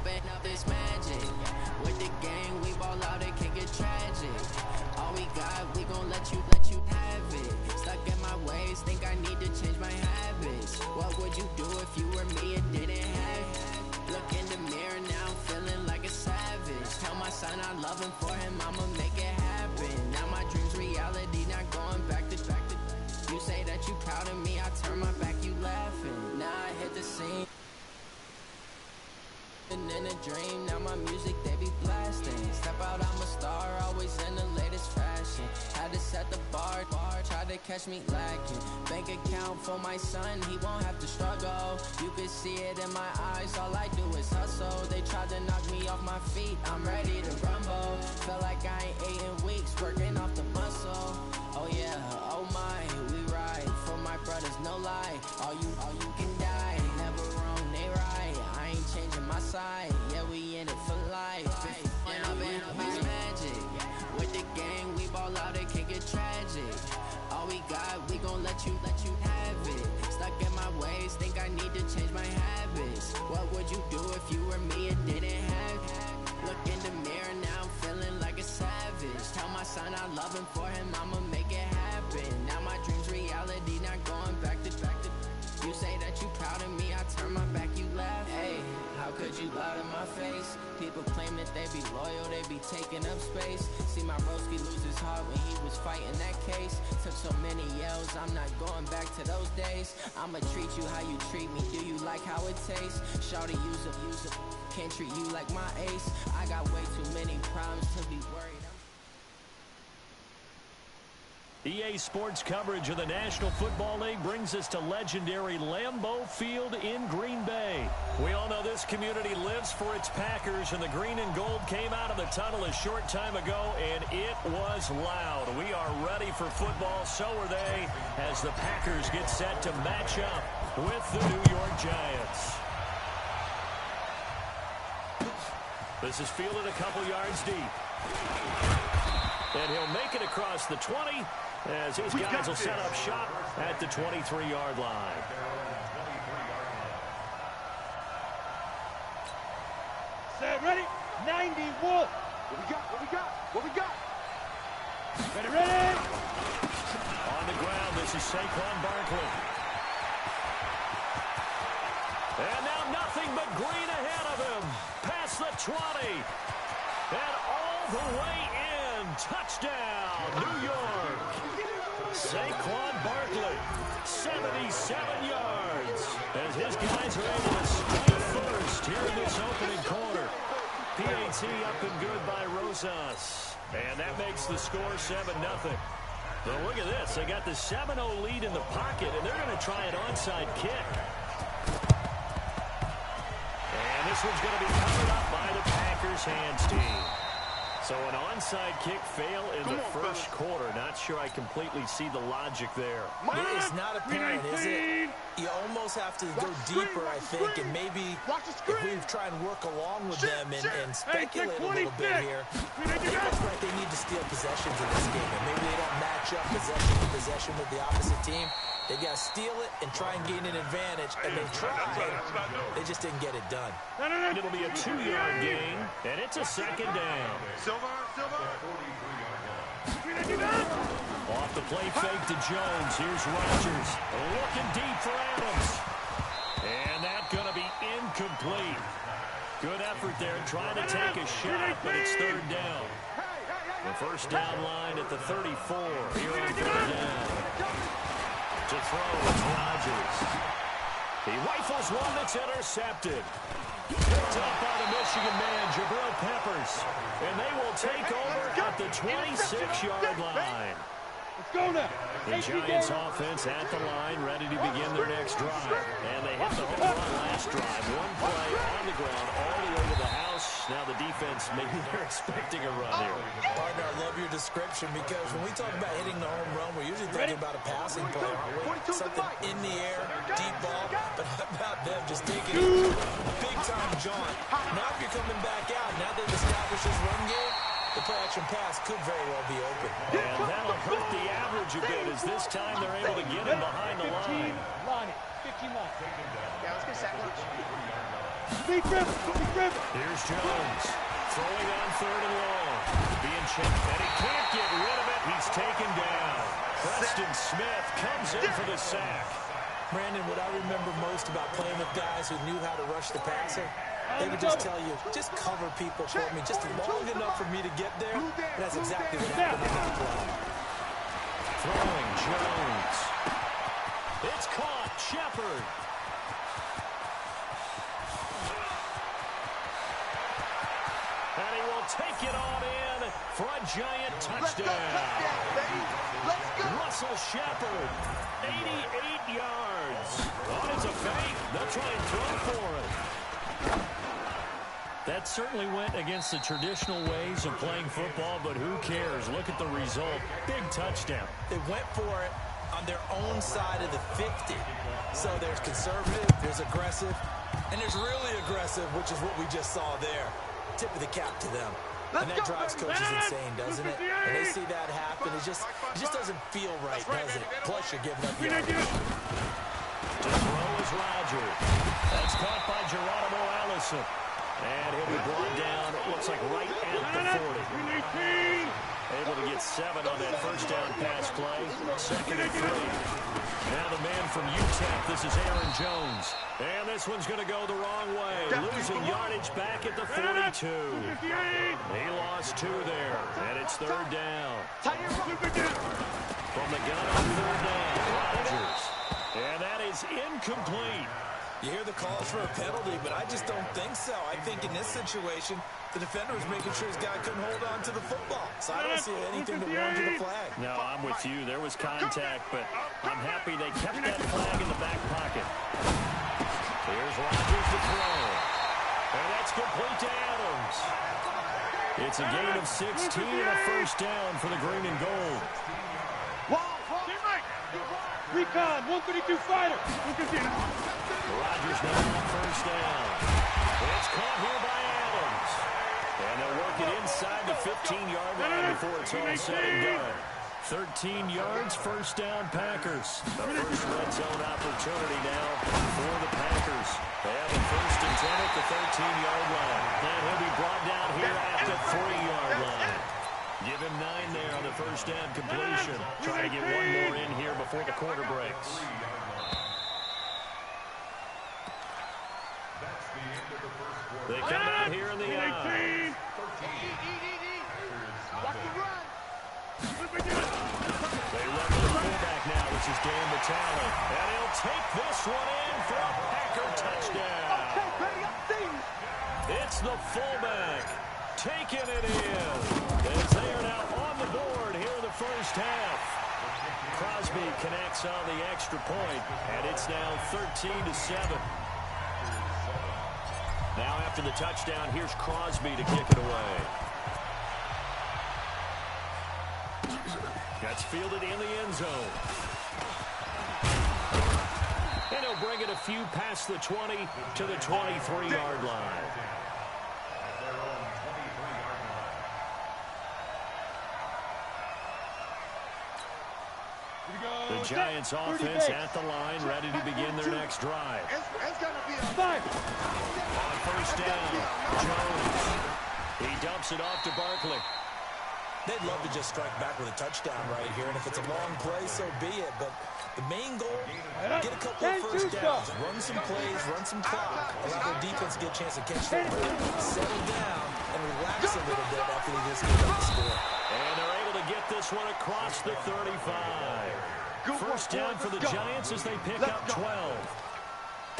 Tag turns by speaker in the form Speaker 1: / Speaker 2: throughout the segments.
Speaker 1: up this magic. With the gang, we ball out, it can get tragic. All we got, we gon' let you have it. Stuck in my ways, think I need to change my habits. What would you do if you were me and didn't have it? Look in the mirror, now I'm feeling like a savage. Tell my son I love him, for him I'ma make it happen. Now my dream's reality, not going back to. You say that you proud of me, I turn my back, you laughing. Now I hit the scene. In a dream, now my music they be blasting. Step out, I'm a star, always in the latest fashion. Had to set the bar, tried to catch me lacking. Bank account for my son, he won't have to struggle. You can see it in my eyes, all I do is hustle. They tried to knock me off my feet, I'm ready to rumble. Feel like I ain't ate in weeks, working off the muscle. Oh yeah, oh my, we ride for my brothers, no lie. All you can die, never wrong, they right. I ain't changing my side, yeah, we in it for life. And I've been magic. With the gang, we ball out, it can get tragic. All we got, we gon' let you have it. Stuck in my ways, think I need to change my habits. What would you do if you were me and didn't have it? Look in the mirror, now I'm feeling like a savage. Tell my son I love him, for him I'ma make it happen. Now my dream's reality, not going back to. You say that you proud of me, I turn my back, you laugh. Hey, how could you lie to my face? People claim that they be loyal, they be taking up space. See my broski lose his heart when he was fighting that case. Took so many yells, I'm not going back to those days. I'ma treat you how you treat me, do you like how it tastes? Shawty, use up, can't treat you like my ace. I got way too many problems to be worried.
Speaker 2: EA Sports coverage of the National Football League brings us to legendary Lambeau Field in Green Bay. We all know this community lives for its Packers, and the green and gold came out of the tunnel a short time ago, and it was loud. We are ready for football, so are they, as the Packers get set to match up with the New York Giants. This is fielded a couple yards deep. And he'll make it across the 20 as his guys will set up shop at the 23-yard line.
Speaker 3: Set, ready? 90, Wolf. What we got? Ready?
Speaker 2: On the ground, this is Saquon Barkley. And now nothing but green ahead of him. Past the 20. And all the way in. Touchdown, New York. Saquon Barkley, 77 yards. As his guys are able to strike first here in this opening quarter. PAT up and good by Rosas. And that makes the score 7-0. Well, look at this. They got the 7-0 lead in the pocket, and they're going to try an onside kick. And this one's going to be covered up by the Packers hands team. So an onside kick fail in the first quarter. Not sure I completely see the logic there.
Speaker 4: It's not apparent, is it? You almost have to go deeper, I think, and maybe if we try and work along with them and speculate a little bit here, it looks like they need to steal possessions in this game, and maybe they don't match up possession to possession with the opposite team. They've got to steal it and try and gain an advantage, and they tried. They just didn't get it done.
Speaker 2: It'll be a 2-yard gain, and it's a second down. Off the play fake to Jones. Here's Rodgers. Looking deep for Adams. And that's going to be incomplete. Good effort there, trying to take a shot, but it's third down. The first down line at the 34. Here on third down. To throw, it's Rodgers. He rifles one that's intercepted. Picked up by the Michigan man, Jabril Peppers. And they will take over at the 26-yard line.
Speaker 3: Let's go now.
Speaker 2: The Giants offense at the line, ready to begin their next drive. And they hit the home run last drive. One play on the ground, all the way to the house. Now the defense, maybe they're expecting a run here.
Speaker 4: Partner, I love your description, because when we talk about hitting the home run, we're usually thinking about a passing play, aren't we? Something in the air, deep ball. But how about them just taking a big-time jaunt? Now if you're coming back out, now they've established this run game, the play-action pass could very well be open.
Speaker 2: And that'll hurt the average a bit, as this time they're able to get him behind the line.
Speaker 3: 15 line.
Speaker 5: Yeah, let's get a sack lunch.
Speaker 2: Here's Jones. Throwing on 3rd and long. Being checked, and he can't get rid of it. He's taken down. Preston Smith comes in for the sack.
Speaker 4: Brandon, what I remember most about playing with guys who knew how to rush the passer, they would just tell you, just cover people for me, just long enough for me to get there. And that's exactly what happened in that play.
Speaker 2: Throwing Jones. It's caught. Shepard. And he will take it on in for a giant touchdown. Russell Shepard, 88 yards. Oh, it's a fake. They'll try and throw for it. That certainly went against the traditional ways of playing football, but who cares? Look at the result. Big touchdown.
Speaker 4: They went for it on their own side of the 50. So there's conservative, there's aggressive, and there's really aggressive, which is what we just saw there. Tip of the cap to them. And that drives coaches insane, doesn't it? When they see that happen, it just doesn't feel right, does it? Plus, you're giving up yardage.
Speaker 2: To throw is Rodgers. That's caught by Geronimo Allison. And he'll be brought down, it looks like right at the 40. Able to get 7 on that first down pass play. 2nd and 3. Now the man from UTEP, this is Aaron Jones. And this one's going to go the wrong way. Losing yardage back at the 42. He lost 2 there, and it's 3rd down. From the gun on 3rd down, Rodgers. And that is incomplete.
Speaker 4: You hear the calls for a penalty, but I just don't think so. I think in this situation, the defender was making sure his guy couldn't hold on to the football. So I don't see anything that warranted the flag.
Speaker 2: No, I'm with you. There was contact, but I'm happy they kept that flag in the back pocket. Here's Rodgers to throw. And that's complete to Adams. It's a gain of 16 and a first down for the green and gold.
Speaker 3: Recon, 132 fighter.
Speaker 2: Rodgers now on first down. It's caught here by Adams. And they'll work it inside the 15-yard line before it's all said and done. 13 yards, first down, Packers. The first red zone opportunity now for the Packers. They have a 1st and 10 at the 13-yard line. And he'll be brought down here at the 3-yard line. Give him 9 there on the first down completion. Try to get one more in here before the quarter breaks. They come out here in the eye. They run to the fullback now, which is Dan Vitale. And he'll take this one in for a Packer touchdown. It's the fullback taking it in. As they are now on the board here in the first half. Crosby connects on the extra point, and it's now 13-7. Now after the touchdown, here's Crosby to kick it away. That's fielded in the end zone. And he'll bring it a few past the 20 to the 23-yard line. The Giants offense at the line, ready to begin their next drive. On first down, Jones. He dumps it off to Barkley.
Speaker 4: They'd love to just strike back with a touchdown right here, and if it's a long play, so be it. But the main goal, get a couple of first downs, run some plays, run some clock, allow their defense to get a chance to catch their breath, settle down, and relax a little bit after they just get up the score.
Speaker 2: And they're able to get this one across the 35. First down for the Giants as they pick up 12.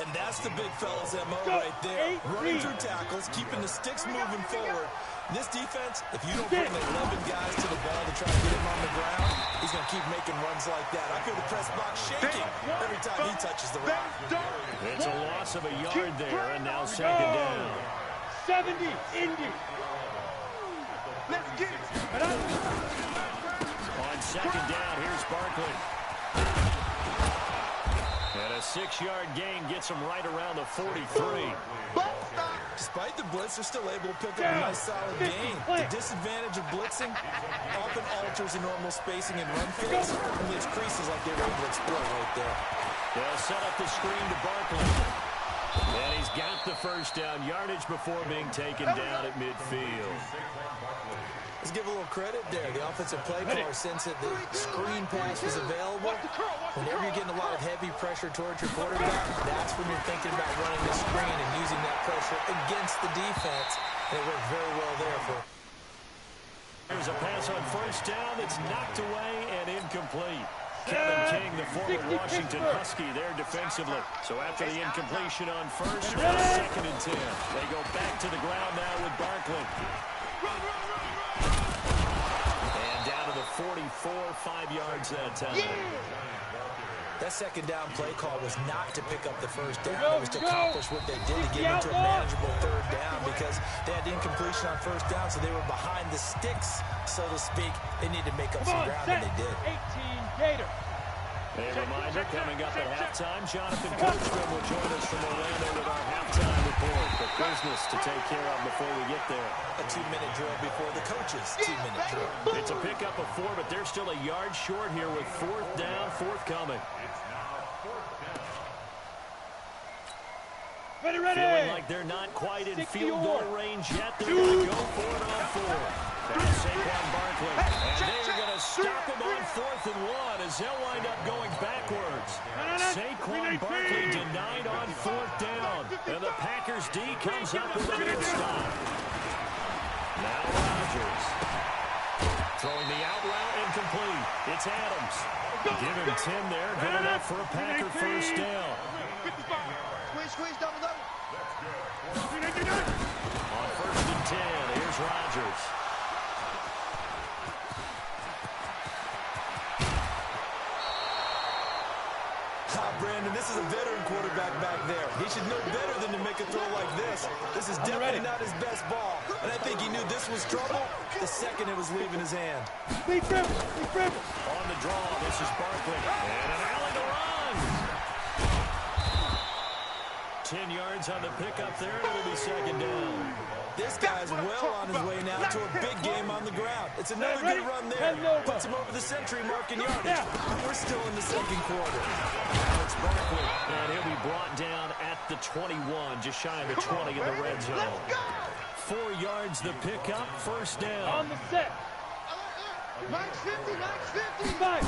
Speaker 4: And that's the big fella's MO right there. Running through tackles, keeping the sticks moving forward. This defense, if you don't bring the 11 guys to the ball to try to get him on the ground, he's going to keep making runs like that. I feel the press box shaking every time he touches the rock.
Speaker 2: It's a loss of a yard there, and now 2nd down.
Speaker 3: 70, Indy. Let's get it.
Speaker 2: On 2nd down, here's Barkley. And a 6-yard gain gets him right around the 43.
Speaker 4: Despite the blitz, they're still able to pick up a nice solid gain. The disadvantage of blitzing often alters the normal spacing and run phase and leaves creases like they were able to exploit right there.
Speaker 2: They'll set up the screen to Barkley. And he's got the first down yardage before being taken down at midfield.
Speaker 4: Let's give a little credit there. The offensive play caller, since the screen pass was available, whenever you're getting a lot of heavy pressure towards your quarterback, that's when you're thinking about running the screen and using that pressure against the defense. And it worked very well there for him.
Speaker 2: There's a pass on first down that's knocked away and incomplete. Kevin King, the former Washington Husky, there defensively. So after the incompletion on first, second and 10. They go back to the ground now with Barkley. And down to the 44, 5 yards that time.
Speaker 4: That second down play call was not to pick up the first down. It was to accomplish what they did to get into a manageable third down because they had incompletion on first down, so they were behind the sticks, so to speak. They needed to make up some ground, and they did.
Speaker 3: 18 Gator.
Speaker 2: A reminder, coming up at halftime, Jonathan Coachman will join us from Orlando with our halftime report. But business to take care of before we get there.
Speaker 4: A 2-minute drill before the coaches' 2-minute drill.
Speaker 2: It's a pickup of 4, but they're still a yard short here with fourth down, forthcoming.
Speaker 3: Ready.
Speaker 2: Feeling like they're not quite in field goal range yet. They're going to go for it on 4. That's Saquon Barkley. And they're going to stop him on 4th and 1 as they'll wind up going backwards. Saquon Barkley denied on 4th down. And the Packers D comes up with a good stop. Now Rodgers. Throwing the out route incomplete. It's Adams. Give him 10 there. Good enough for a Packer first down.
Speaker 5: Squeeze, double.
Speaker 2: On 1st and 10, here's Rodgers.
Speaker 4: Brandon, this is a veteran quarterback back there. He should know better than to make a throw like this. This is definitely not his best ball. And I think he knew this was trouble the second it was leaving his hand.
Speaker 3: Big Trevor.
Speaker 2: On the draw, this is Barkley. And an alley to run. 10 yards on the pickup there, and it'll be second down.
Speaker 4: This guy's well on his way now to a big game on the ground. It's another good run there. Puts him over the century mark in yardage. We're still in the second quarter.
Speaker 2: It's Barkley, and he'll be brought down at the 21, just shy of the 20 in the red zone. 4 yards the pickup, first down.
Speaker 3: On the set.
Speaker 5: Max 50.
Speaker 2: On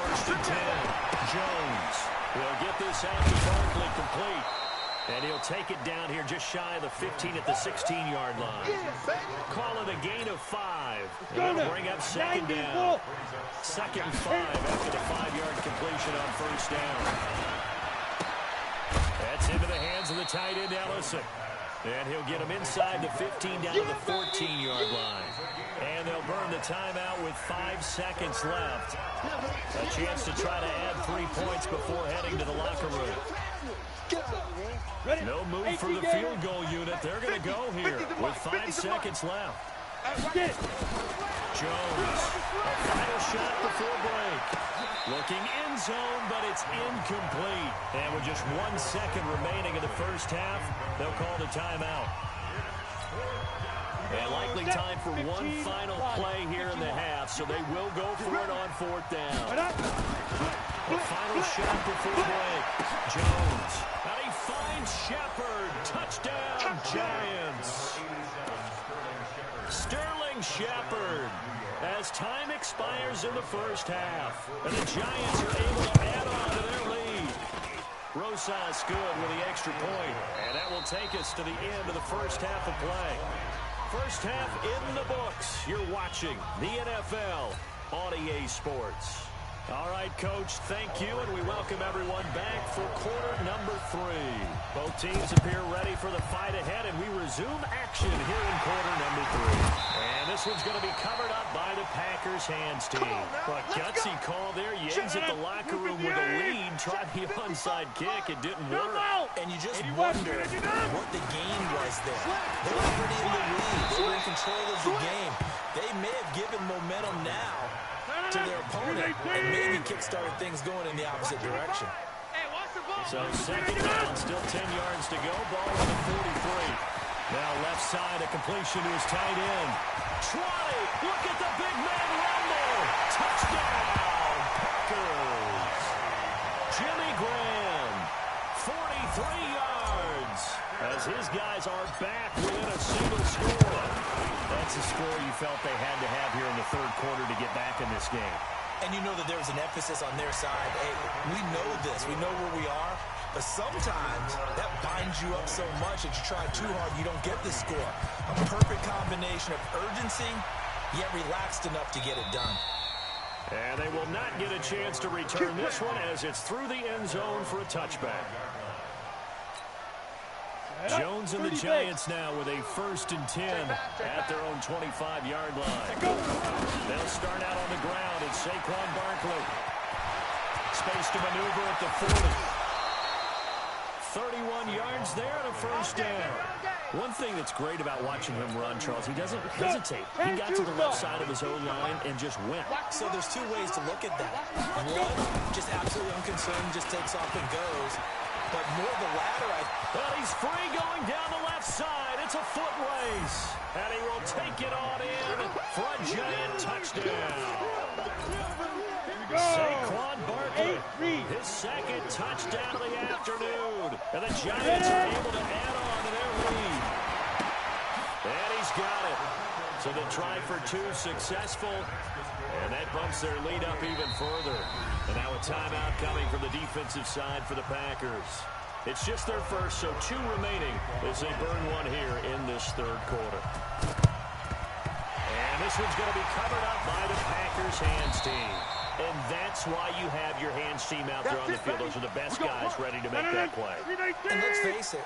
Speaker 2: 1st and 10, Jones will get this out to Barkley complete. And he'll take it down here just shy of the 15 at the 16-yard line. Call it a gain of 5. And it'll bring up second down. Second and 5 after the 5-yard completion on first down. That's into the hands of the tight end, Ellison. And he'll get him inside the 15 down to the 14-yard line. And they'll burn the timeout with 5 seconds left. A chance to try to add 3 points before heading to the locker room. No move for the field goal unit. They're going to go here with 5 seconds left. Jones, a final shot before break. Looking end zone, but it's incomplete. And with just 1 second remaining in the first half, they'll call the timeout. And likely time for one final play here in the half, so they will go for it on 4th down. The final shot before break. Jones. And he finds Shepard. Touchdown, Giants. Sterling Shepard. As time expires in the first half. And the Giants are able to add on to their lead. Rosas good with the extra point. And that will take us to the end of the first half of play. First half in the books. You're watching the NFL on EA Sports. All right, Coach, thank you, and we welcome everyone back for quarter number 3. Both teams appear ready for the fight ahead, and we resume action here in quarter number 3. And this one's going to be covered up by the Packers hands team. But gutsy call there. Yates at the locker room with a lead. Tried the onside kick. It didn't work.
Speaker 4: And you just wonder what the game was there. They were already in the lead. They were in control of the game. They may have given momentum now to their opponent and maybe kick-started things going in the opposite direction.
Speaker 2: So second down, still 10 yards to go. Ball on the 43. Now left side, a completion to his tight end. Trotty, look at the big man run there. Touchdown, Packers. Jimmy Graham, 3 yards. As his guys are back within a single score. That's the score you felt they had to have here in the third quarter to get back in this game.
Speaker 4: And you know that there's an emphasis on their side. Hey, we know this. We know where we are. But sometimes that binds you up so much that you try too hard, you don't get the score. A perfect combination of urgency, yet relaxed enough to get it done.
Speaker 2: And they will not get a chance to return this one as it's through the end zone for a touchback. Jones and the Giants now with a 1st and 10 at their own 25-yard line. They'll start out on the ground. It's Saquon Barkley. Space to maneuver at the 40. 31 yards there and a 1st down. One thing that's great about watching him run, Charles, he doesn't hesitate. He got to the left side of his own line and just went.
Speaker 4: So there's 2 ways to look at that. One, just absolutely unconcerned, just takes off and goes. But more the latter.
Speaker 2: But he's free going down the left side. It's a foot race. And he will take it on in for a Giant touchdown. Saquon Barkley, his 2nd touchdown of the afternoon. And the Giants are able to add on to their lead. And he's got it. So the try for 2 successful. And that bumps their lead up even further. And now a timeout coming from the defensive side for the Packers. It's just their first, so 2 remaining as they burn one here in this third quarter. And this one's going to be covered up by the Packers hands team. And that's why you have your hands team out there on the field. Those are the best guys ready to make that play.
Speaker 4: And let's face it,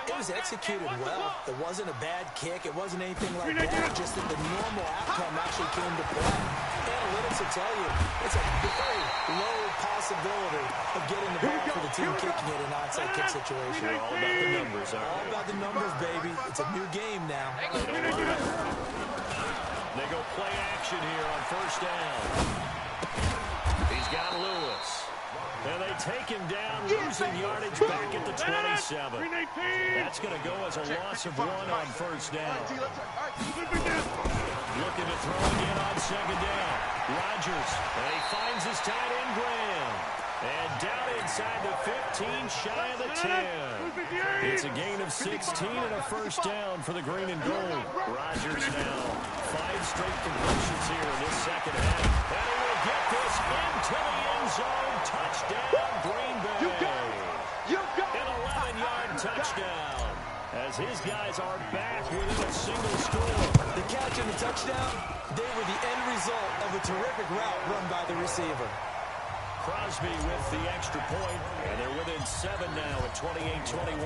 Speaker 4: it was executed well. It wasn't a bad kick. It wasn't anything like that. Just that the normal outcome actually came to play. Analytics will tell you it's a very low possibility of getting the ball for the team kicking it in an onside kick situation.
Speaker 2: They're all about the numbers, aren't they?
Speaker 4: All about the numbers, baby. It's a new game now.
Speaker 2: They go play action here on 1st down. He's got Lewis. And they take him down, losing yardage back at the 27. That's going to go as a loss of 1 on 1st down. Looking to throw again on 2nd down. Rodgers, and he finds his tight end Graham. And down inside the 15, shy of the 10. It's a gain of 16 and a 1st down for the green and gold. Rodgers now 5 straight completions here in this 2nd half. And he will get this into the end zone. Touchdown, Green Bay. An 11-yard touchdown. As his guys are back within a single score.
Speaker 4: The catch and the touchdown, they were the end result of a terrific route run by the receiver.
Speaker 2: Crosby with the extra point, and they're within 7 now at 28-21.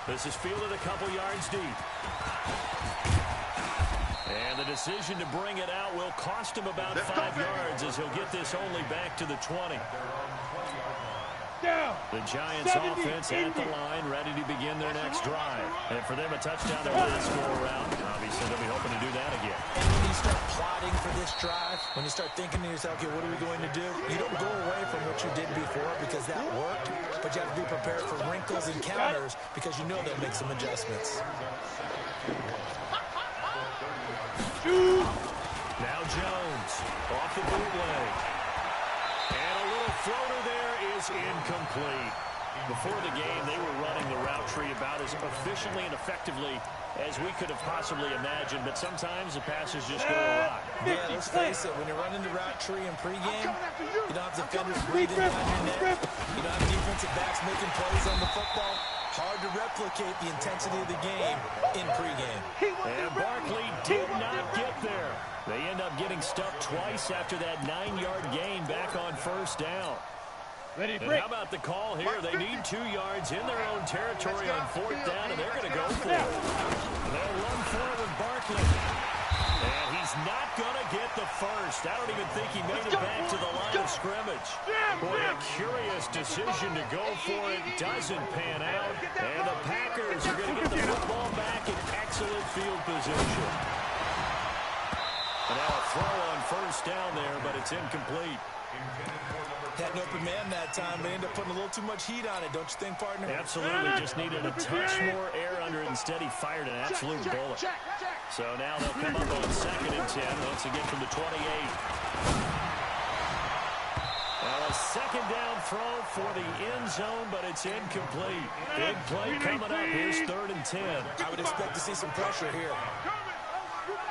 Speaker 2: This is fielded a couple yards deep. And the decision to bring it out will cost him about 5 yards as he'll get this only back to the 20. The Giants offense at the line, ready to begin their next drive. And for them, a touchdown their last go-around. Obviously, they'll be hoping to do that again.
Speaker 4: And when you start plotting for this drive, when you start thinking to yourself, okay, what are we going to do? You don't go away from what you did before because that worked, but you have to be prepared for wrinkles and counters because you know they'll make some adjustments.
Speaker 2: Now Jones off the bootleg. And a little floater there is incomplete. Before the game, they were running the route tree about as efficiently and effectively as we could have possibly imagined, but sometimes the passes just go awry.
Speaker 4: Yeah, let's face it, when you're running the route tree in pregame, you don't have defenders breathing down your neck. You don't have defensive backs making plays on the football. Hard to replicate the intensity of the game in pregame.
Speaker 2: And Barkley did not get there. They end up getting stuffed twice after that 9-yard gain back on 1st down. And how about the call here? They need 2 yards in their own territory on 4th down, and they're going to go for it. They'll run forward Barkley. And he's not going to get the first. I don't even think he made it back to the line of scrimmage. Boy, a curious decision to go for it. Doesn't pan out. And the Packers are going to get the football back in excellent field position. And now a throw on 1st down there, but it's incomplete.
Speaker 4: Had an open man that time, but ended up putting a little too much heat on it, don't you think, partner?
Speaker 2: Absolutely. Just needed a touch more air under it. Instead, he fired an absolute bullet. So now they'll come up on 2nd and 10, once again from the 28. second down throw for the end zone, but it's incomplete. Big play coming up. Here's 3rd and 10.
Speaker 4: I would expect to see some pressure here.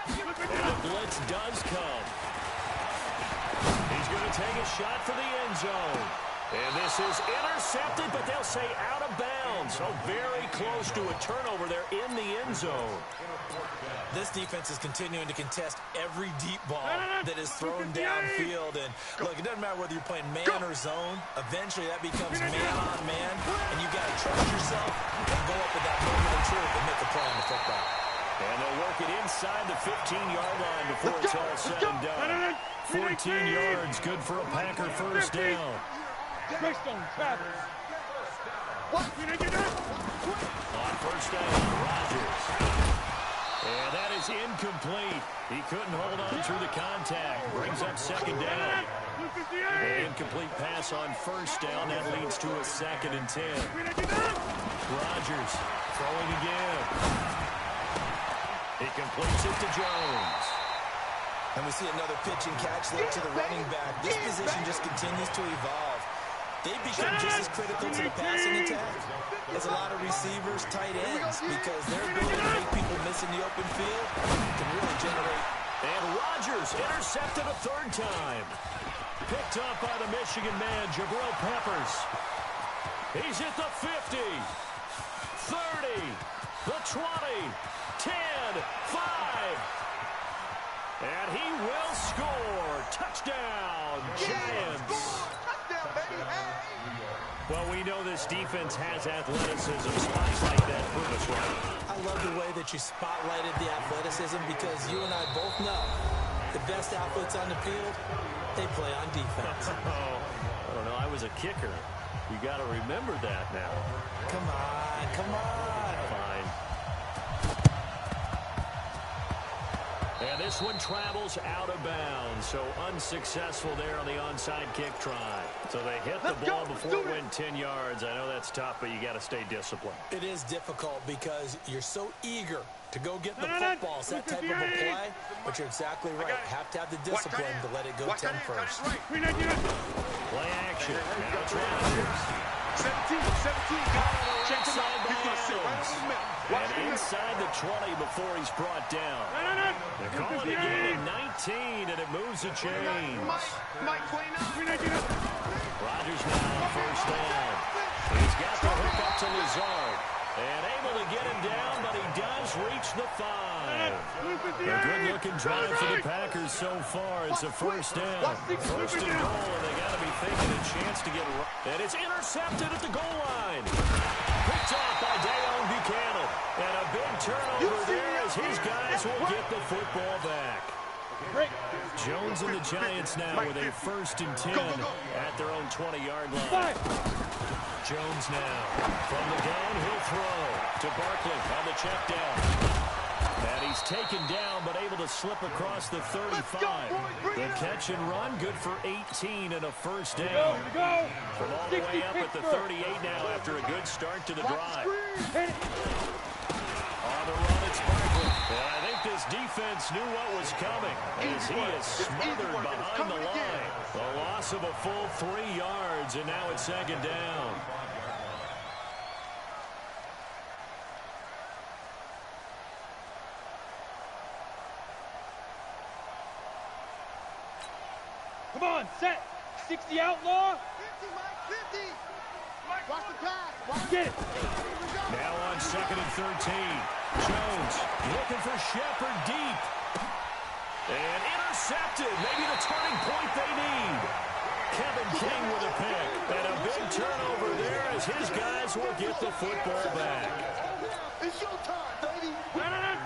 Speaker 2: And the blitz does come. He's going to take a shot for the end zone. And this is intercepted, but they'll say out of bounds. So very close to a turnover there in the end zone.
Speaker 4: This defense is continuing to contest every deep ball that is thrown downfield. And look, it doesn't matter whether you're playing man or zone. Eventually, that becomes man on man, and you've got to trust yourself and go up with that moment of truth and make a play on the football.
Speaker 2: And they'll work it inside the 15-yard line before it's all said and done. 14 yards, good for a Packer first down.
Speaker 3: Greystone travels.
Speaker 2: On first down, Rodgers. And that is incomplete. He couldn't hold on through the contact. Brings up second down. An incomplete pass on first down. That leads to a 2nd and 10. Rodgers throwing again. He completes it to Jones.
Speaker 4: And we see another pitch and catch look to the running back. This position just continues to evolve. They've become just as critical to the passing attack as a lot of receivers, tight ends, because their ability to make people miss in the open field can really generate.
Speaker 2: And Rodgers intercepted a 3rd time. Picked up by the Michigan man, Jabril Peppers. He's at the 50, 30, the 20, 10, 5. And he will score. Touchdown, Giants. Well, we know this defense has athleticism. Spots like that prove us right.
Speaker 4: I love the way that you spotlighted the athleticism because you and I both know the best athletes on the field, they play on defense.
Speaker 2: I don't know. I was a kicker. You got to remember that now.
Speaker 4: Come on, come on.
Speaker 2: Fine. And this one travels out of bounds, so unsuccessful there on the onside kick try. So they hit the ball before it went 10 yards. I know that's tough, but you got to stay disciplined.
Speaker 4: It is difficult because you're so eager to go get the football, that type of a play, but you're exactly right. Have to have the discipline to let it go 10 first.
Speaker 2: Play action. Now it's Rodgers.
Speaker 5: 17, got it. Check him out. He's going to sit right over the middle.
Speaker 2: And inside the 20 before he's brought down. They're calling a gain of 19, and it moves the chains.
Speaker 5: Mike 29.
Speaker 2: Rodgers now on first down. He's got the hook up to Lazard. And able to get him down, but he does reach the 5. A good-looking drive for the Packers so far. It's a first down. First and goal, and they got to be thinking a chance to get right. And it's intercepted at the goal line. Picked off by Dayon Buchanan. And a big turnover there as his guys will get the football back. Jones and the Giants now with a 1st and 10 at their own 20-yard line. Jones now from the gun, he'll throw to Barkley on the check down. And he's taken down, but able to slip across the 35. The catch and run, good for 18 and a first down. From all the way up at the 38 now after a good start to the drive. On the run, it's Barkley. And I think this defense knew what was coming as he is smothered behind the line. A loss of a full 3 yards, and now it's 2nd down.
Speaker 3: Come on, set. 60 outlaw.
Speaker 5: 50, Mike, 50. Watch the pass.
Speaker 3: Get it.
Speaker 2: Now on 2nd and 13. Jones looking for Shepard deep. And intercepted. Maybe the turning point they need. Kevin King with a pick. And a big turnover there as his guys will get the football back.
Speaker 5: It's your time, baby.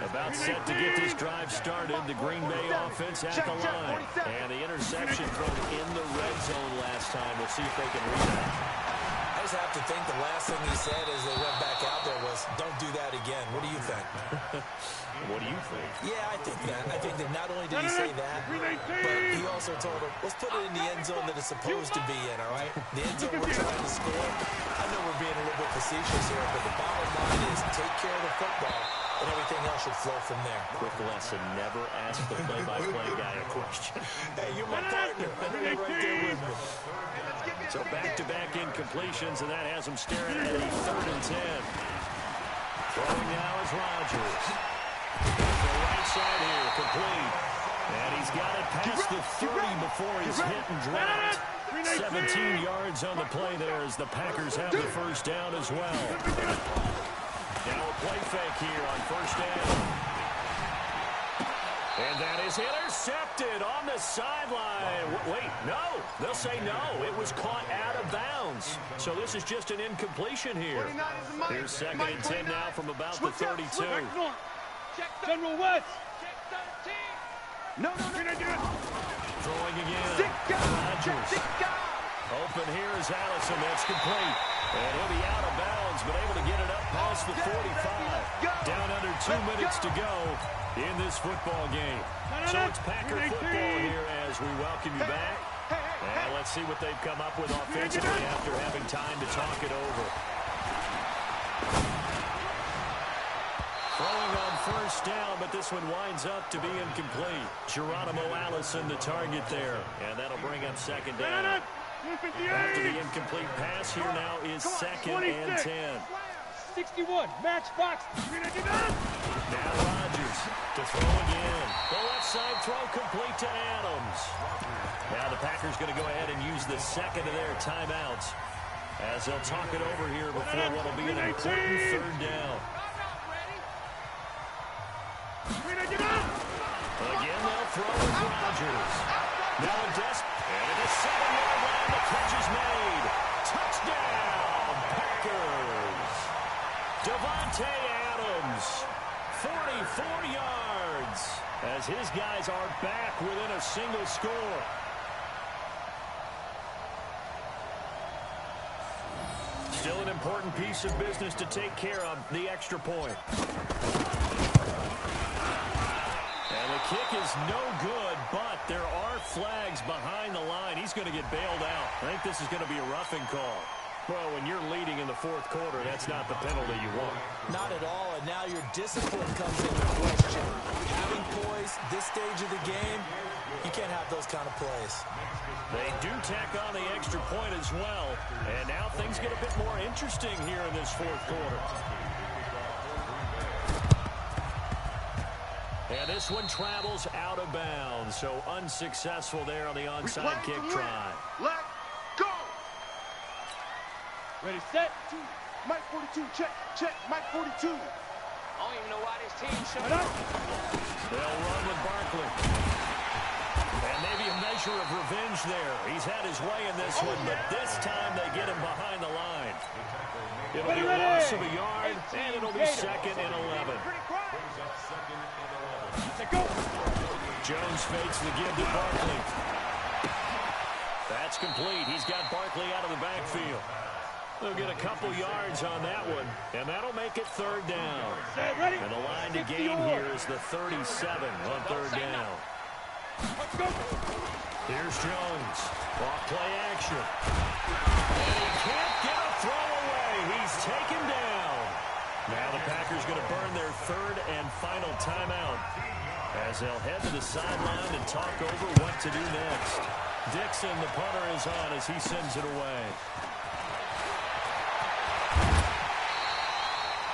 Speaker 2: About set to get this drive started. The Green Bay offense at the line. And the interception thrown in the red zone last time. We'll see if they can rebound.
Speaker 4: I just have to think the last thing he said as they went back out there was, don't do that again. What do you think?
Speaker 2: What do you think?
Speaker 4: Yeah, I think that. I think that not only did he say that, but he also told him, let's put it in the end zone that it's supposed to be in, all right? The end zone we're trying to score. I know we're being a little bit facetious here, but the bottom line is take care of the football, and everything else should flow from there.
Speaker 2: Quick lesson, never ask the play-by-play guy a question.
Speaker 4: Hey, you're my partner. I know you're right there with me.
Speaker 2: So back-to-back incompletions, and that has him staring at a 3rd and 10. Throwing now is Rodgers. The right side here, complete. And he's got it past the 30 before he's hit and dropped. 17 yards on the play there as the Packers have the first down as well. Now a play fake here on first down. And that is intercepted on the sideline. Wait, no. They'll say no. It was caught out of bounds. So this is just an incompletion here. Here's 2nd and 10 now from about the 32.
Speaker 3: General West.
Speaker 5: No.
Speaker 2: Throwing again. Rodgers. Open here is Allison. That's complete. And he'll be out of bounds, but able to get it up past the 45. Down under 2 minutes to go in this football game. So it's Packer football here as we welcome you back. And let's see what they've come up with offensively after having time to talk it over. Throwing on first down, but this one winds up to be incomplete. Geronimo Allison, the target there. And that'll bring up 2nd down. After the incomplete pass, here now is 2nd and 10.
Speaker 3: 61, matchbox.
Speaker 2: Now Rodgers to throw again. The left side throw complete to Adams. Now the Packers going to go ahead and use the 2nd of their timeouts as they'll talk it over here before what will be an important 3rd down. Again, they'll throw with Rodgers. Now a and at the 7-yard line, the catch is made. Touchdown, Packers. Davante Adams, 44 yards, as his guys are back within a single score. Still an important piece of business to take care of, the extra point. And the kick is no good, but there are flags behind the line. He's going to get bailed out. I think this is going to be a roughing call. Well, when you're leading in the 4th quarter, that's not the penalty you want.
Speaker 4: Not at all, and now your discipline comes into question. Having poise this stage of the game, you can't have those kind of plays.
Speaker 2: They do tack on the extra point as well, and now things get a bit more interesting here in this 4th quarter. And this one travels out of bounds, so unsuccessful there on the onside kick try.
Speaker 5: Let's go!
Speaker 3: Ready, set.
Speaker 5: Mike 42, check, Mike 42.
Speaker 6: I don't even know why this team showed up.
Speaker 2: They'll run with Barkley. And maybe a measure of revenge there. He's had his way in this one, but this time they get him behind the line. It'll be a loss of a yard, and it'll be 2nd and 11. Jones fakes the give to Barkley. That's complete. He's got Barkley out of the backfield. They'll get a couple yards on that one, and that'll make it 3rd down. And the line to gain here is the 37 on 3rd down. Here's Jones. Off play action. And he can't get a throw away. He's taken down. Now the Packers going to burn their 3rd and final timeout as they'll head to the sideline and talk over what to do next. Dixon, the punter, is on as he sends it away.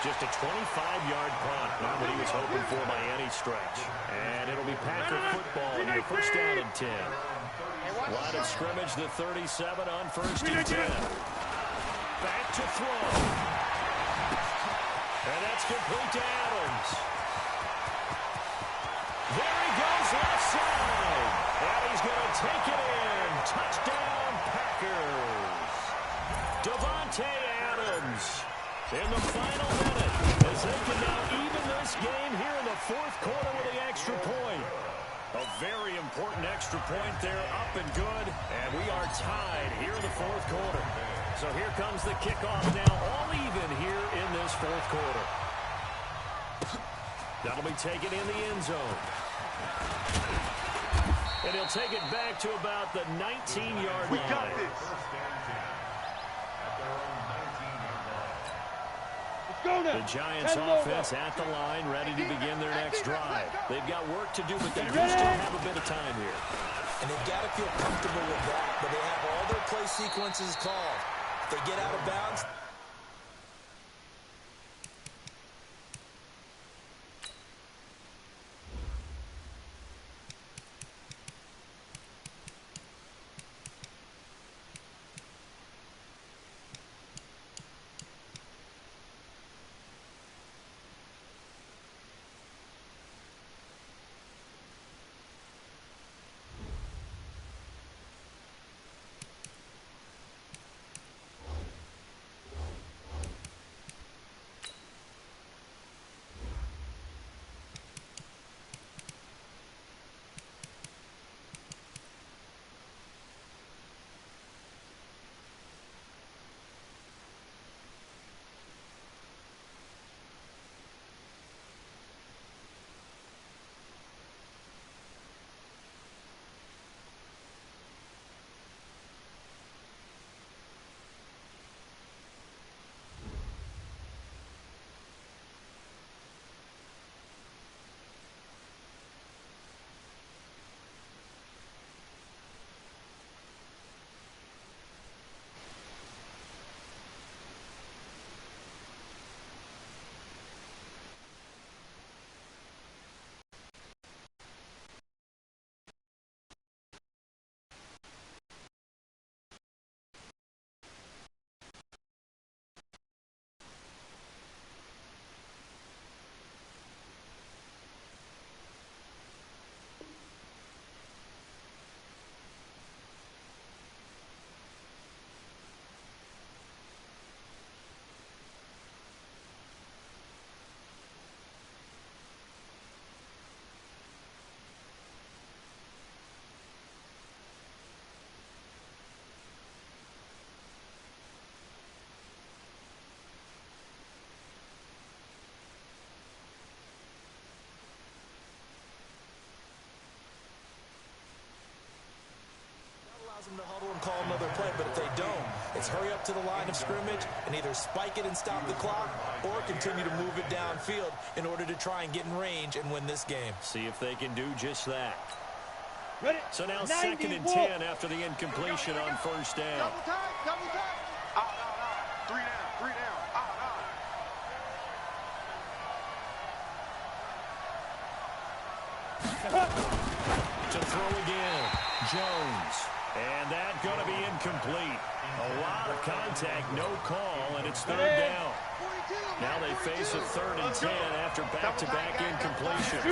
Speaker 2: Just a 25-yard punt, not what he was hoping for by any stretch. And it'll be Packer football here, 1st down and 10. Line of scrimmage, the 37 on 1st and 10. Back to throw. And that's complete to Adams. There he goes, left side. And he's going to take it in. Touchdown, Packers. Davante Adams in the final minute as they can now even this game here in the 4th quarter with the extra point. A very important extra point there, up and good, and we are tied here in the 4th quarter. So here comes the kickoff now, all even here in this 4th quarter. That'll be taken in the end zone. And he'll take it back to about the 19-yard line.
Speaker 5: We got this.
Speaker 2: The Giants offense at the line, ready to begin their next drive. They've got work to do, but they do still have a bit of time here.
Speaker 4: and they've got to feel comfortable with that, but they have all their play sequences called. If they get out of bounds, them to huddle and call another play, but if they don't, it's hurry up to the line of scrimmage and either spike it and stop the clock or continue to move it downfield in order to try and get in range and win this game.
Speaker 2: See if they can do just that.
Speaker 3: Ready?
Speaker 2: So now
Speaker 3: 90,
Speaker 2: 2nd and 10 after the incompletion on first down.
Speaker 5: Double time, double time. Out. 3 down, 3 down. Out.
Speaker 2: To throw again, Jones. And that's going to be incomplete. A lot of contact, no call, and it's 3rd down. Now they face a 3rd and 10 after back-to-back incompletions.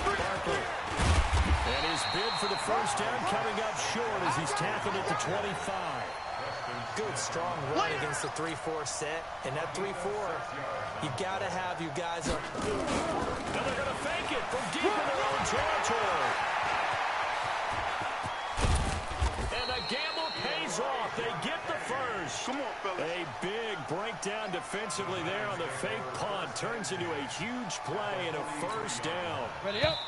Speaker 2: Barkley. And his bid for the first down coming up short as he's tackled at the 25.
Speaker 4: Good, strong run against the 3-4 set. And that 3-4, you've got to have you guys up.
Speaker 2: Now they're going to fake it from deep in their own territory. And the gamble pays off. They get the first.
Speaker 5: Come on, fellas.
Speaker 2: A big breakdown defensively there on the fake punt. Turns into a huge play and a first down.
Speaker 3: Ready up.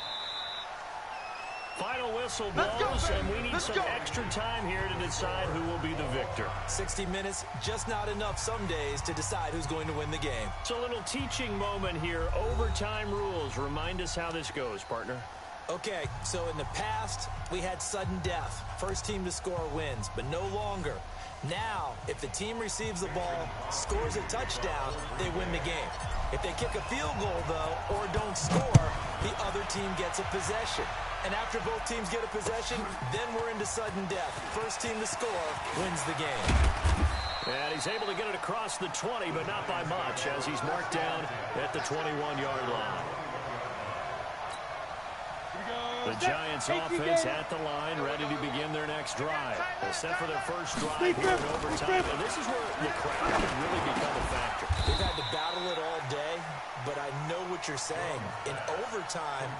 Speaker 2: Final whistle blows, and we need some extra time here to decide who will be the victor.
Speaker 4: 60 minutes, just not enough some days to decide who's going to win the game.
Speaker 2: It's a little teaching moment here. Overtime rules. Remind us how this goes, partner.
Speaker 4: Okay, so in the past, we had sudden death. First team to score wins, but no longer. Now, if the team receives the ball, scores a touchdown, they win the game. If they kick a field goal, though, or don't score, the other team gets a possession. And after both teams get a possession, then we're into sudden death. First team to score wins the game.
Speaker 2: And he's able to get it across the 20, but not by much, as he's marked down at the 21-yard line. The Giants offense at the line, ready to begin their next drive. They're set for their first drive here in overtime, and this is where the crowd can really become a factor.
Speaker 4: They've had to battle it all day, but I know what you're saying. In overtime,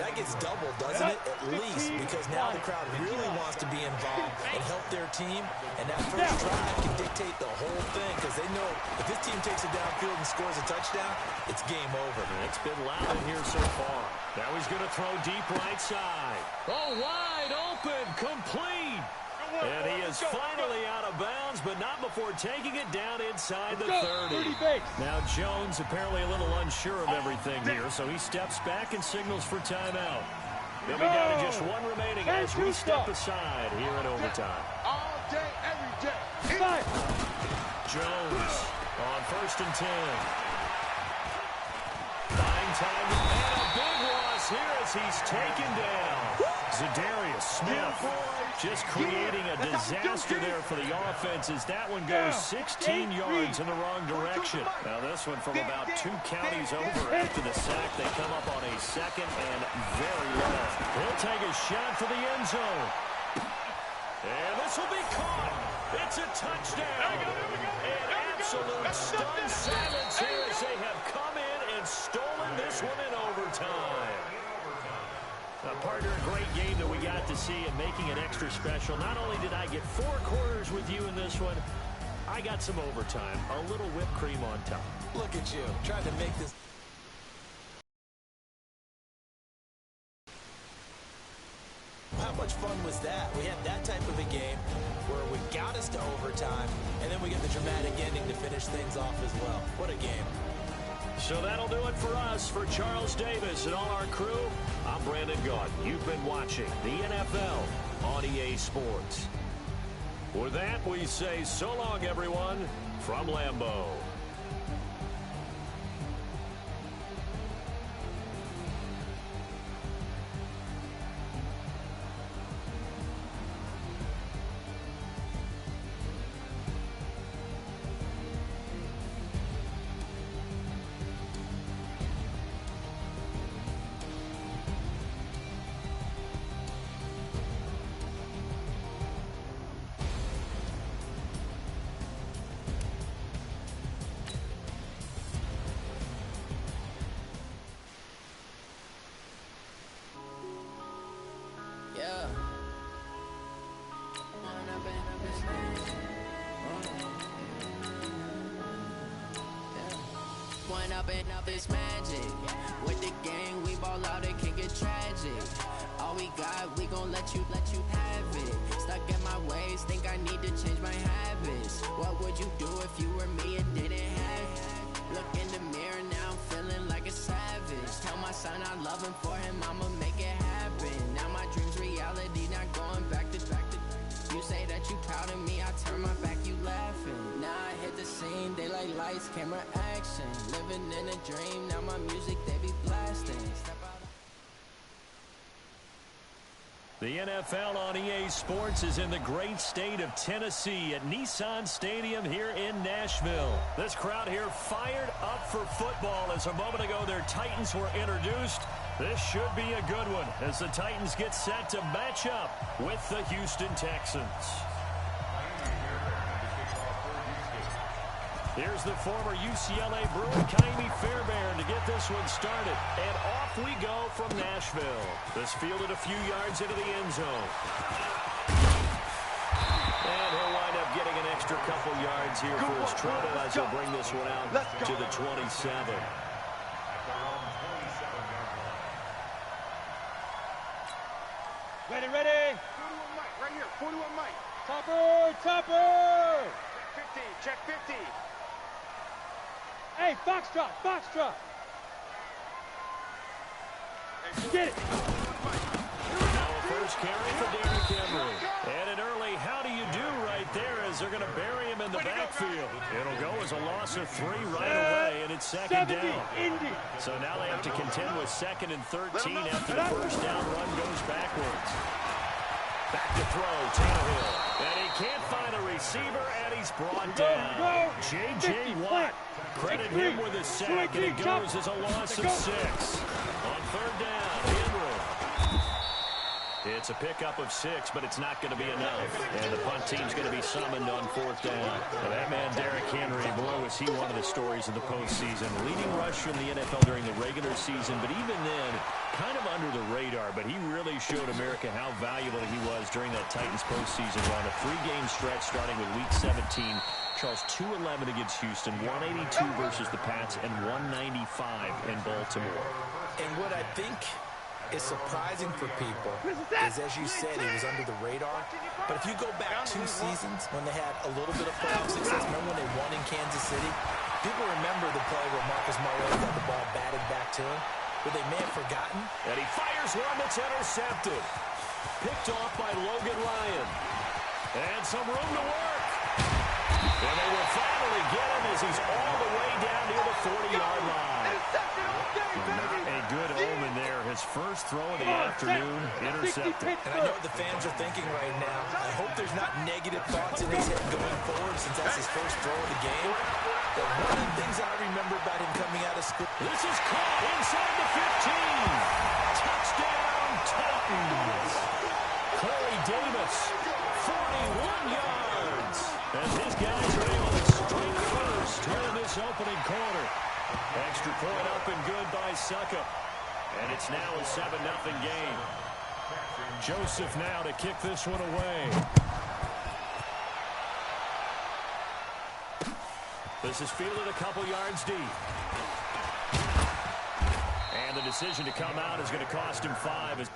Speaker 4: that gets doubled, doesn't it? At least, because now the crowd really wants to be involved and help their team, and that first drive can dictate the whole thing, because they know if this team takes it downfield and scores a touchdown, it's game over.
Speaker 2: It's been loud in here so far. Now he's going to throw deep right side. Oh, wide open, complete. And he is finally out of bounds, but not before taking it down inside the 30. Now Jones apparently a little unsure of everything here, so he steps back and signals for timeout. They'll be down to just one remaining as we step aside here in overtime.
Speaker 5: All day, every day.
Speaker 2: Jones on 1st and 10. Buying time and a big loss here as he's taken down. Zadarius Smith just creating a disaster there for the offense as that one goes 16 yards in the wrong direction. Now this one from about 2 counties over after the sack. They come up on a 2nd and very low. He'll take a shot for the end zone. And this will be caught. It's a touchdown. An absolute stunned silence here as they have come in and stolen this one in overtime. Partner, a great game that we got to see and making it extra special. Not only did I get 4 quarters with you in this one, I got some overtime. A little whipped cream on top.
Speaker 4: Look at you, trying to make this. How much fun was that? We had that type of a game where we got us to overtime, and then we get the dramatic ending to finish things off as well. What a game.
Speaker 2: So that'll do it for us. For Charles Davis and all our crew, I'm Brandon Gaudin. You've been watching the NFL on EA Sports. With that, we say so long, everyone, from Lambeau.
Speaker 1: Up this magic. With the gang, we ball out, it can get tragic. All we got, we gon' let you have it. Stuck in my ways, think I need to change my habits. What would you do if you were me and didn't have it? Look in the mirror, now I'm feeling like a savage. Tell my son I love him, for him I'ma make it happen. Now my dream's reality, not going back to. You say that you proud of me, I turn my back, you laughing. Now I hit the scene, they like lights, camera, action. Living in a dream, now my music, they be blasting. Step out.
Speaker 2: The NFL on EA Sports is in the great state of Tennessee at Nissan Stadium here in Nashville. This crowd here fired up for football as a moment ago their Titans were introduced. This should be a good one as the Titans get set to match up with the Houston Texans. Here's the former UCLA Bruin, Ka'imi Fairbairn, to get this one started. And off we go from Nashville. This fielded a few yards into the end zone. And he'll wind up getting an extra couple yards here for his trouble as he'll bring this one out to the 27.
Speaker 3: Ready.
Speaker 5: 41 Mike, right here. 41 Mike.
Speaker 3: Topper.
Speaker 5: Check 50.
Speaker 3: Hey, Foxtrot. Get it.
Speaker 2: First carry for Derrick Henry. And an early how do you do right there as they're going to bury him in the backfield. It'll go as a loss of 3 right away, and it's second down. So now they have to contend with 2nd and 13 after the first down run goes backwards. Back to throw, Tannehill. And he can't find a receiver, and he's brought down. J.J. Watt, credit him with a sack, and it goes as a loss of 6. On 3rd down, Henry. It's a pickup of 6, but it's not going to be enough. And the punt team's going to be summoned on 4th down. Now that man, Derrick Henry, boy, was he one of the stories of the postseason. Leading rusher in the NFL during the regular season, but even then, kind of under the radar. But he really showed America how valuable he was during that Titans postseason run. A 3-game stretch starting with Week 17. Charles, 2-11 against Houston, 182 versus the Pats, and 195 in Baltimore.
Speaker 4: And what I think is surprising for people is, as you said, he was under the radar. But if you go back 2 seasons when they had a little bit of playoff success, remember when they won in Kansas City? People remember the play where Marcus Mariota got the ball batted back to him. where they may have forgotten.
Speaker 2: And he fires one that's intercepted. Picked off by Logan Ryan. And some room to work. And they will finally get him as he's all the way down near the 40-yard line.
Speaker 3: Not
Speaker 2: a good omen there. His first throw of the afternoon, intercepted.
Speaker 4: And I know what the fans are thinking right now. I hope there's not negative thoughts in his head going forward since that's his first throw of the game. But one of the things I remember about him coming out of school.
Speaker 2: This is caught inside the 15. Touchdown, Titans. Corey Davis, 41 yards. As his guys are able to strike first here in this opening quarter. Extra point up and good by Suckup. And it's now a 7-0 game. Joseph now to kick this one away. This is fielded a couple yards deep. And the decision to come out is going to cost him 5.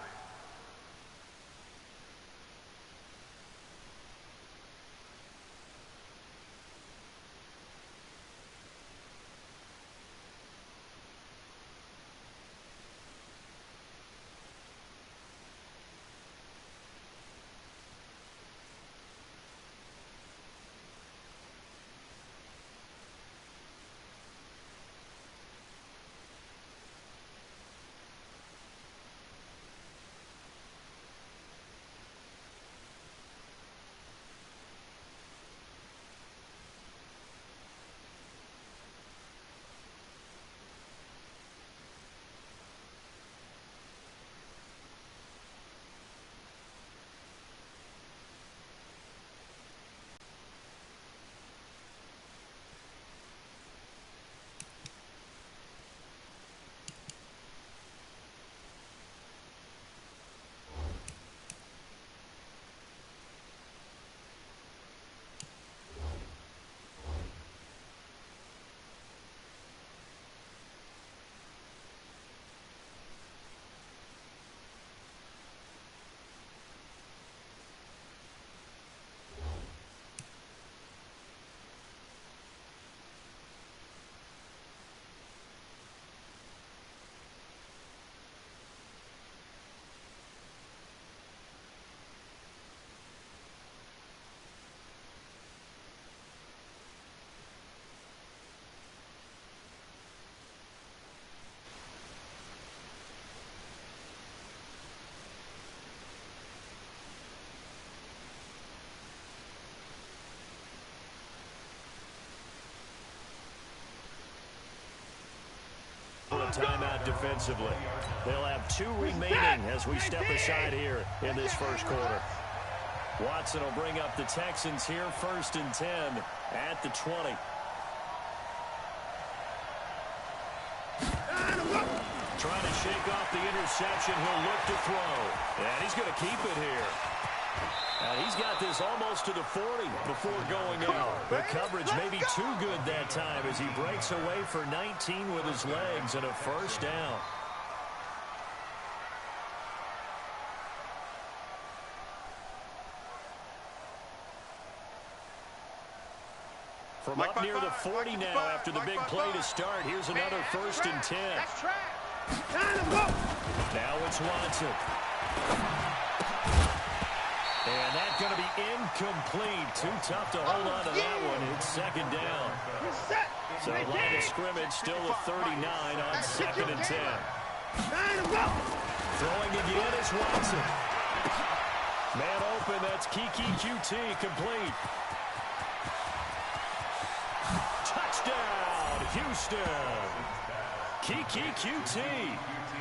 Speaker 2: Timeout defensively. They'll have 2 remaining as we step aside here in this first quarter. Watson will bring up the Texans here, 1st and 10 at the 20. Trying to shake off the interception. He'll look to throw. And he's going to keep it here. And he's got this almost to the 40 before going out. The coverage may be too good that time as he breaks away for 19 with his legs and a first down. From up near the 40 now after the big play to start. Here's another 1st and 10. Now it's Watson. And that's going to be incomplete. Too tough to hold on to that one. It's 2nd down. So line of scrimmage still a 39 on 2nd and 10. Throwing again is Watson. Man open, that's Kiki QT complete. Touchdown, Houston. Kiki QT,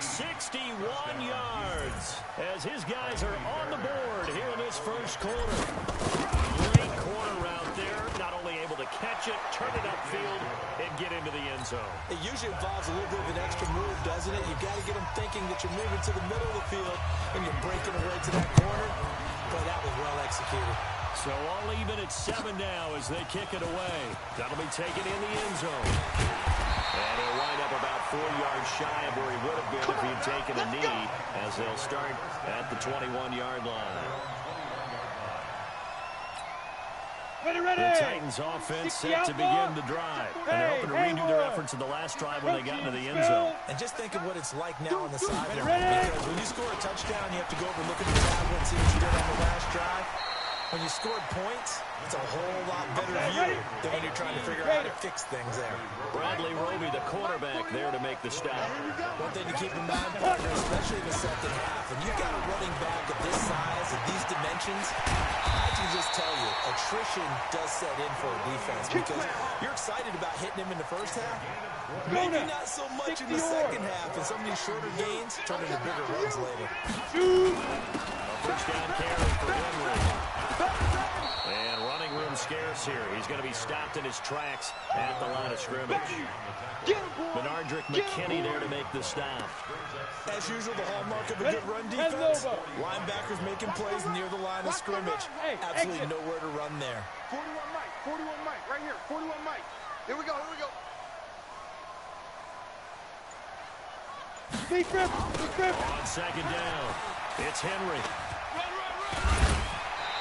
Speaker 2: 61 yards as his guys are on the board here in this first quarter. Great corner route there, not only able to catch it, turn it upfield, and get into the end zone. It usually involves a little bit of an extra move, doesn't it? You've got to get them thinking that you're moving to the middle of the field and you're breaking away to that corner. But that was well executed. So all even at 7 now as they kick it away. That'll be taken in the end zone. And he'll wind up about 4 yards shy of where he would have been if he had taken a knee as they'll start at the 21-yard line. The Titans offense set to begin the drive. And they're hoping to redo their efforts in the last drive when they got into the end zone.
Speaker 4: And just think of what it's like now on the sideline. Because when you score a touchdown, you have to go over and look at the tablet and see what you did on the last drive. When you scored points, it's a whole lot better view than when you're trying to figure out how to fix things there.
Speaker 2: Bradley Roby, the quarterback, there to make the stop.
Speaker 4: One thing to keep in mind, partner, especially in the second half, when you've got a running back of this size, of these dimensions, I can just tell you, attrition does set in for a defense because you're excited about hitting him in the first half. Maybe not so much in the second half, and some of these shorter gains turn into bigger runs later.
Speaker 2: A first down carry for Henry. And running room scarce here. He's going to be stopped in his tracks at the line of scrimmage. Benardrick McKinney there to make the stop.
Speaker 4: As usual, the hallmark of a good run defense. Linebackers making plays near the line of scrimmage. Absolutely nowhere to run there.
Speaker 5: 41 Mike, right here, 41 Mike. Here we go.
Speaker 2: On second down, it's Henry.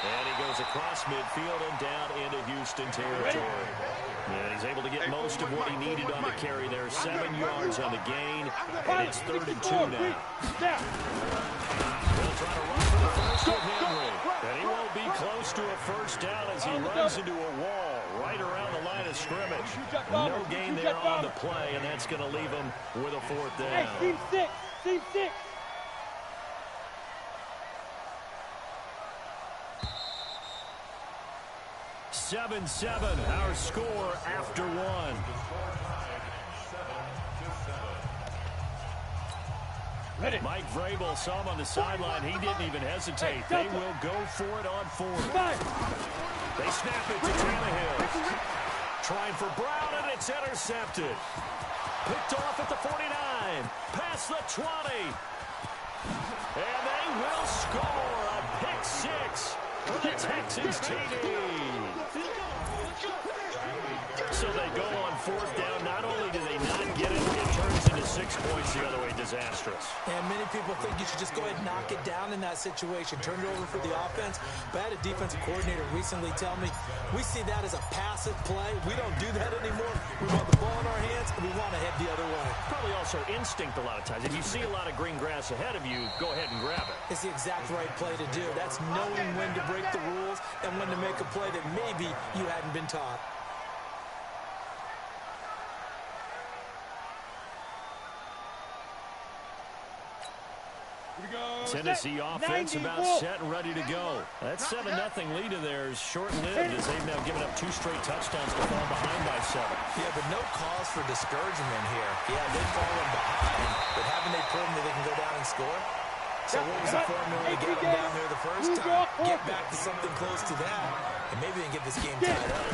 Speaker 2: And he goes across midfield and down into Houston territory. And he's able to get most of what he needed on the carry there. 7 yards on the gain, and it's 3rd and 2 now. They'll try to run for the first with Henry. And he won't be close to a first down as he runs into a wall right around the line of scrimmage. No gain there on the play, and that's going to leave him with a 4th down.
Speaker 3: Team 6.
Speaker 2: 7-7, our score after 1. Mike Vrabel saw him on the sideline. He didn't even hesitate. They will go for it on 4th. They snap it to Tannehill. Trying for Brown, and it's intercepted. Picked off at the 49. Past the 20. And they will score a pick 6 for the Texans TD. So they go on 4th down. Not only do they not get it, it turns into 6 points the other way. Disastrous.
Speaker 4: And many people think you should just go ahead and knock it down in that situation. Turn it over for the offense. But I had a defensive coordinator recently tell me, we see that as a passive play. We don't do that anymore. We want the ball in our hands, and we want to head the other way.
Speaker 2: Probably also instinct a lot of times. If you see a lot of green grass ahead of you, go ahead and grab it.
Speaker 4: It's the exact right play to do. That's knowing when to break the rules and when to make a play that maybe you hadn't been taught.
Speaker 2: Tennessee offense about set and ready to go. That 7-0 lead of theirs short-lived as they've now given up 2 straight touchdowns to fall behind by 7.
Speaker 4: Yeah, but no cause for discouragement here. Yeah, they've fallen behind, but haven't they proven that they can go down and score? So what was the formula to get them down there the first time? Get back to something close to that, and maybe they can get this game tied up.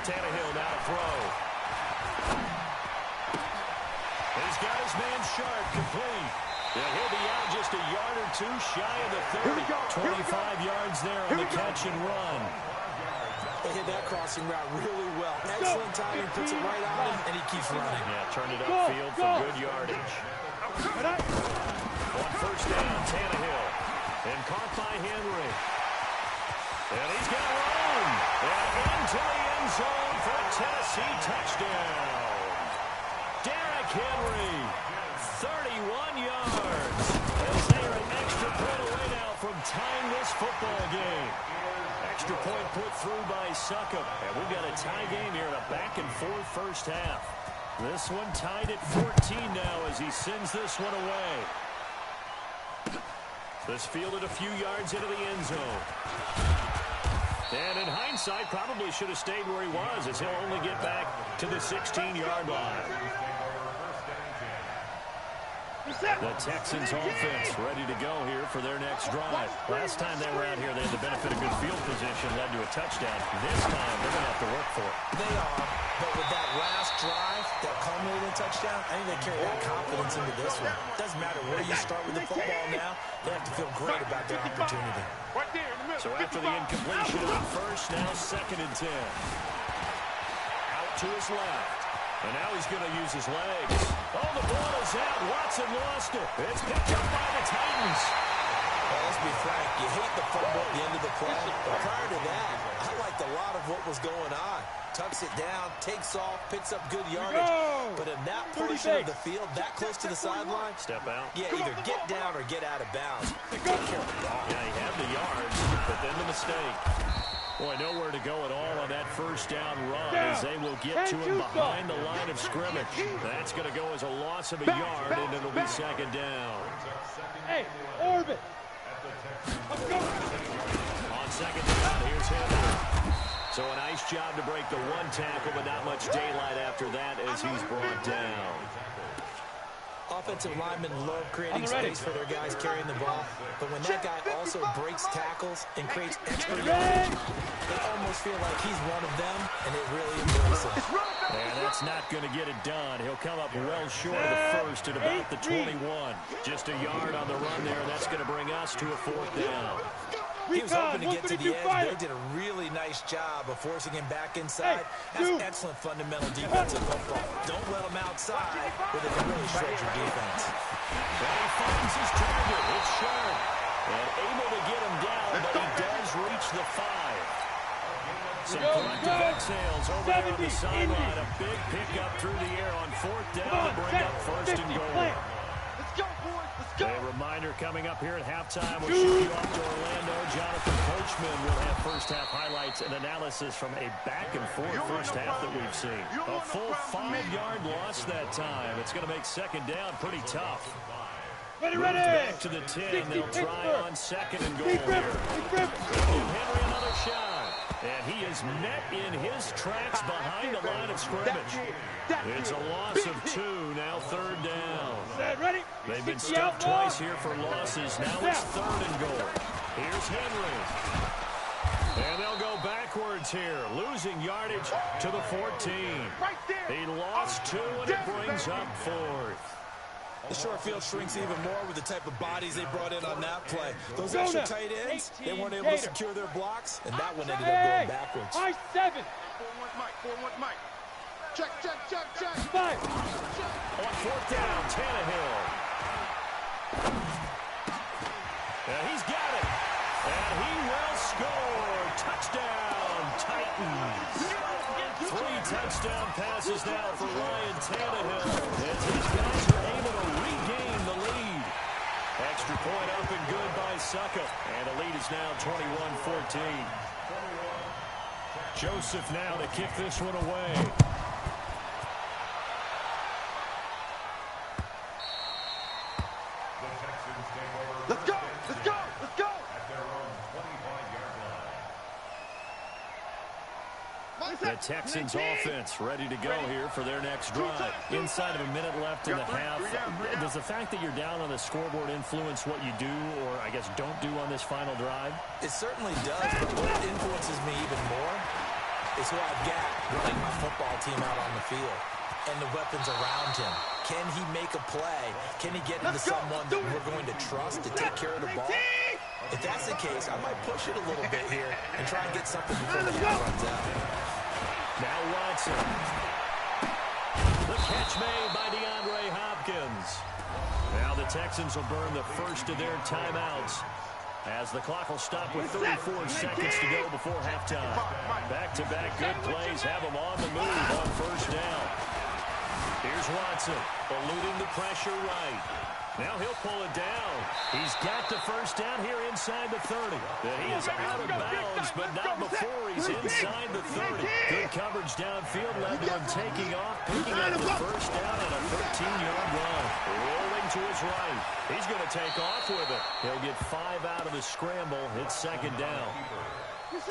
Speaker 2: Tannehill now to throw. He's got his man Sharp complete. Yeah, he'll be out just a yard or 2 shy of the 30. 25 yards there on the catch and run.
Speaker 4: They hit that crossing route really well. Excellent timing, puts it right on him, and he keeps running.
Speaker 2: Yeah, turned it upfield for good yardage. On first down, Tannehill. And caught by Henry. And he's got room. And into the end zone for a Tennessee touchdown. Derrick Henry. 31 yards as they are an extra point away now from tying this football game. Extra point put through by Succop. And we've got a tie game here in a back-and-forth first half. This one tied at 14 now as he sends this one away. This fielded a few yards into the end zone. And in hindsight, probably should have stayed where he was as he'll only get back to the 16-yard line. The Texans offense ready to go here for their next drive. Last time they were out here, they had the benefit of good field position, led to a touchdown. This time, they're going to have to work for it.
Speaker 4: They are, but with that last drive that culminated in a touchdown, I think they carry that confidence into this one. Doesn't matter where you start with the football now, they have to feel great about their opportunity.
Speaker 2: So after the incompletion of the first, now 2nd and 10. Out to his left. And now he's going to use his legs. Oh, the ball is out. Watson lost it. It's picked up by the Titans.
Speaker 4: Well, let's be frank. You hate the fumble at the end of the play. But prior to that, I like mimicked a lot of what was going on. Tucks it down, takes off, picks up good yardage. But in that portion of the field, that close to the sideline,
Speaker 2: step out.
Speaker 4: Yeah, either get down or get out of bounds.
Speaker 2: Yeah, he had the yards, but then the mistake. Boy, nowhere to go at all on that first down run as they will get to him behind the line of scrimmage. That's going to go as a loss of a yard, and it'll be second down.
Speaker 3: Hey, orbit.
Speaker 2: On second down, here's Henry. So a nice job to break the one tackle, but not much daylight after that as he's brought down.
Speaker 4: Offensive linemen love creating space for their guys carrying the ball, but when that guy also breaks tackles and creates extra yardage, they almost feel like he's one of them, and it really embraces him.
Speaker 2: And that's not going to get it done. He'll come up well short of the first at about the 21. Just a yard on the run there. That's going to bring us to a fourth down.
Speaker 4: He was hoping to get to the edge, but they did a really nice job of forcing him back inside. That's excellent fundamental defensive football. Don't let him outside, or they can really shred your defense.
Speaker 2: And he finds his target. It's sharp. And able to get him down, but he does reach the 5. Some collective exhales over there on the sideline. A big pickup through the air on fourth down to bring up first and goal. A reminder coming up here at halftime. We'll ship you off to Orlando. Jonathan Coachman will have first-half highlights and analysis from a back-and-forth first half that we've seen. A full 5-yard loss that time. It's going to make second down pretty tough.
Speaker 3: Ready.
Speaker 2: Back to the 10. They'll try on second and goal here. Henry another shot. And he is met in his tracks behind the line of scrimmage. It's a loss of 2, now third down. They've been stopped twice here for losses. Now it's third and goal. Here's Henry. And they'll go backwards here, losing yardage to the 14. He lost 2, and it brings up fourth.
Speaker 4: The short field shrinks even more with the type of bodies they brought in on that play. Those extra tight ends, they weren't able to secure their blocks, and that one ended up going backwards.
Speaker 3: High 7.
Speaker 5: 4-1 Mike. Check.
Speaker 3: 5.
Speaker 2: On fourth down, Tannehill. And he's got it. And he will score. Touchdown, Titans. 3 touchdown passes now for Ryan Tannehill as these guys are able to regain the lead. Extra point up and good by Succa. And the lead is now 21-14. Joseph now to kick this one away.
Speaker 5: Let's go.
Speaker 2: The Texans offense ready to go here for their next drive. Inside of a minute left in the half. Does the fact that you're down on the scoreboard influence what you do or, I guess, don't do on this final drive?
Speaker 4: It certainly does, but what influences me even more is who I've got running my football team out on the field and the weapons around him. Can he make a play? Can he get into someone that we're going to trust to take care of the ball? If that's the case, I might push it a little bit here and try and get something before the half runs out.
Speaker 2: Now Watson. The catch made by DeAndre Hopkins. Now the Texans will burn the first of their timeouts as the clock will stop with 34 seconds to go before halftime. Back-to-back good plays have them on the move on first down. Here's Watson, eluding the pressure right. Now he'll pull it down. He's got the first down here inside the 30. He is out of bounds, but not before he's inside the 30. Good coverage downfield led to him taking off, picking up the first down on a 13-yard run. Rolling to his right. He's going to take off with it. He'll get 5 out of the scramble. It's second down.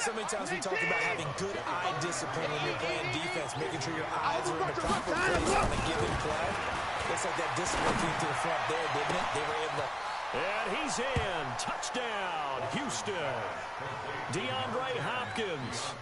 Speaker 4: So many times we talk about having good eye discipline when you're playing defense, making sure your eyes are in the proper place on a given play. Looks like that discipline came to the front there, didn't it? They were able to...
Speaker 2: And he's in. Touchdown, Houston. DeAndre Hopkins